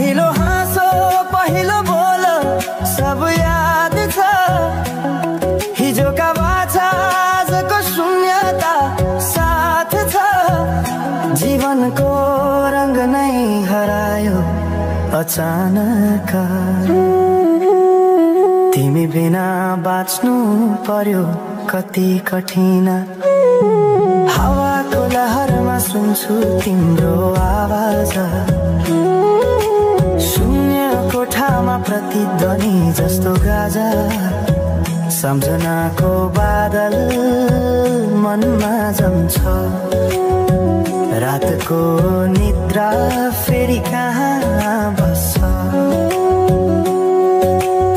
पहिलो हाँसो पहिलो बोल सब याद छ हिजोका बाछा आजको शून्यता साथ छ जीवनको रंग नै हरायो अचानक तिमी बिना बाँच्नु पर्यो कति कठिन हावाको लहरमा सुन्छु तिम्रो आवाज शून्य कोठामा प्रतिध्वनि जस्तो गाजा सम्झनाको बादल मनमा जम्छ रातको निद्रा फेरि कहाँ बस्छ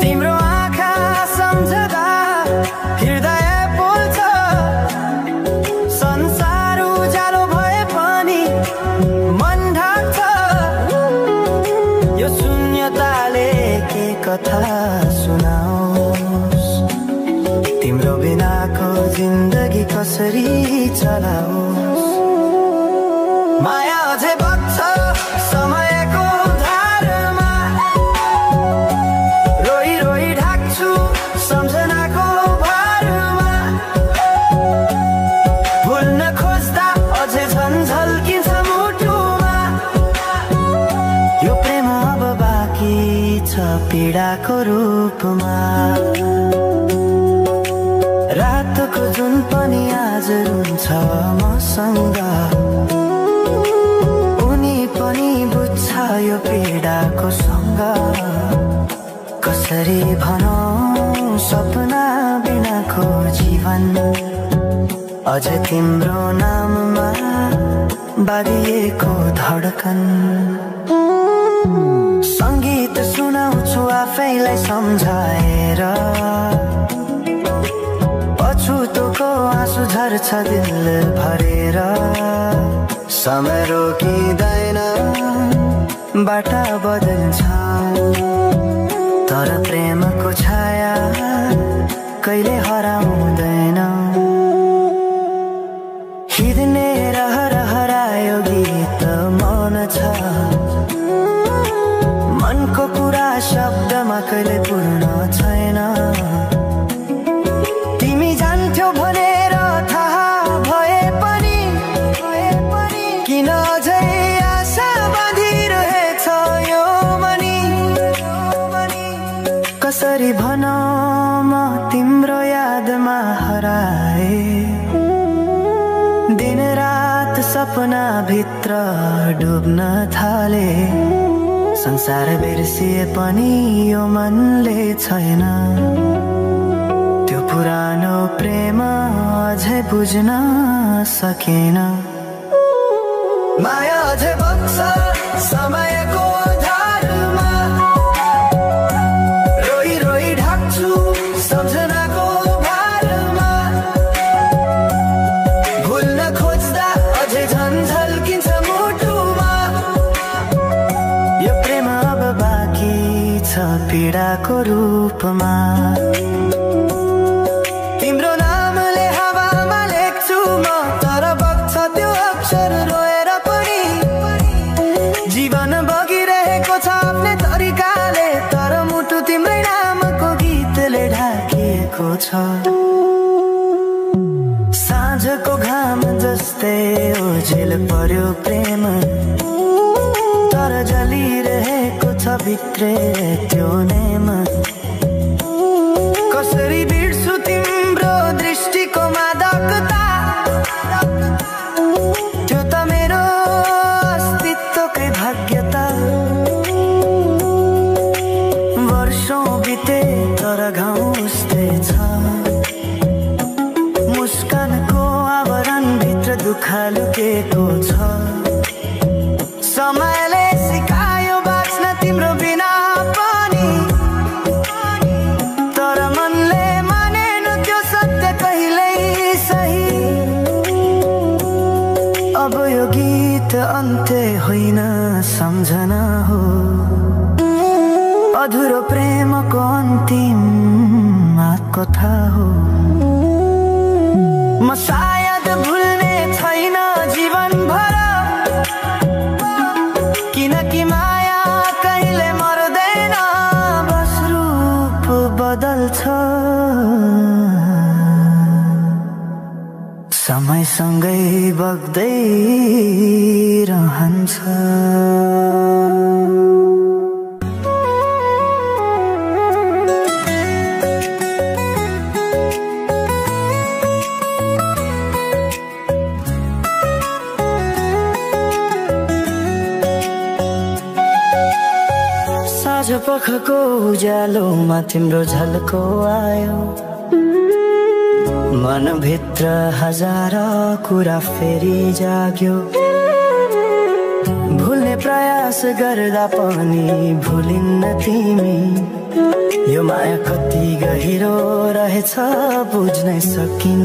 तिम्रो आँखा सम्झदा हृदय पोल्छ संसार उज्यालो भए पनि मन ढाक्छ यो शून्यताले के कथा सुनाओस् तिम्रो बिनाको जिन्दगी कसरी चलाओस् माया अझै बग्छ समयको धारमा रोई रोई ढाक्छु सम्झनाको भारमा भुल्न खोज्दा अझै झन्झल्किन्छ मुटुमा यो प्रेम अब बाँकी छ पीडाको रूपमा रातको जुन पनि आज रुन्छ मसँग पनि बुझ्छ यो पीडाको सँग कसरी भनौं सपना बिनाको जीवन अझ तिम्रो नाममा बाँधिएको धडकन संगीत सुनाउँछु आफैलाई सम्झाएर पछुतोको आँसु झर्छ दिल भरेर समय रोकिँदैन बाटा बदल्छ तर प्रेमको छाया कहिले हराउँदैन हिँड्ने रहर हरायो गीत मौन छ मनको कुरा शब्दमा कहिले पूर्ण छैन तिमी जान्थ्यौ भनेर थाहा भए पनि किन अझै आशा बाँधिरहेछ यो मनी कसरी भनौं म तिम्रो यादमा हराए दिन रात सपना भित्र डुब्न थाले संसार बिर्सिए पनि यो मनले छैन त्यो पुरानो प्रेम अझै बुझ्न सकेन माया अझै बग्छ समयको धारमा रोई रोई ढाक्छु सम्झनाको भारमा भुल्न खोज्दा अझै झन्झल्किन्छ मुटुमा यो प्रेम अब बाँकी छ पीडाको रूपमा तिम्रो नामले हावामा लेख्छु म तर बग्छ त्यो अक्षर रोएर पनि जीवन बगिरहेको छ आफ्नै तरिकाले तर मुटु तिम्रै नामको गीतले ढाकिएको छ साँझको घाम जस्तै ओझेल पर्यो प्रेम तर जलिरहेको छ भित्रै त्यो नेम कसरी बिर्सु तिम्रो दृष्टिको मादकता त्यो त मेरो अस्तित्वकै भाग्यता वर्षौं बिते तर घाउ उस्तै छ मुस्कानको आवरण भित्र दुःख लुकेको छ समयले सिकायो बाँच्न तिम्रो बिना पनि तर मनले मानेन त्यो सत्य कहिल्यै सही अब यो गीत अन्त्य होइन सम्झना हो अधुरो प्रेमको अन्तिम कथा हो म सायद भुल्ने छैन जीवन भर किनकि माया कहिले मर्दैन, बस रूप बदल्छ। समयसँगै बग्दै रहन्छ। साँझ पखको उज्यालोमा तिम्रो झल्को आयो, मनभित्र हजार कुरा फेरि जाग्यो। भुल्ने प्रयास गर्दा पनि भुलिन्न तिमी, यो माया कति गहिरो रहेछ बुझ्नै सकिन।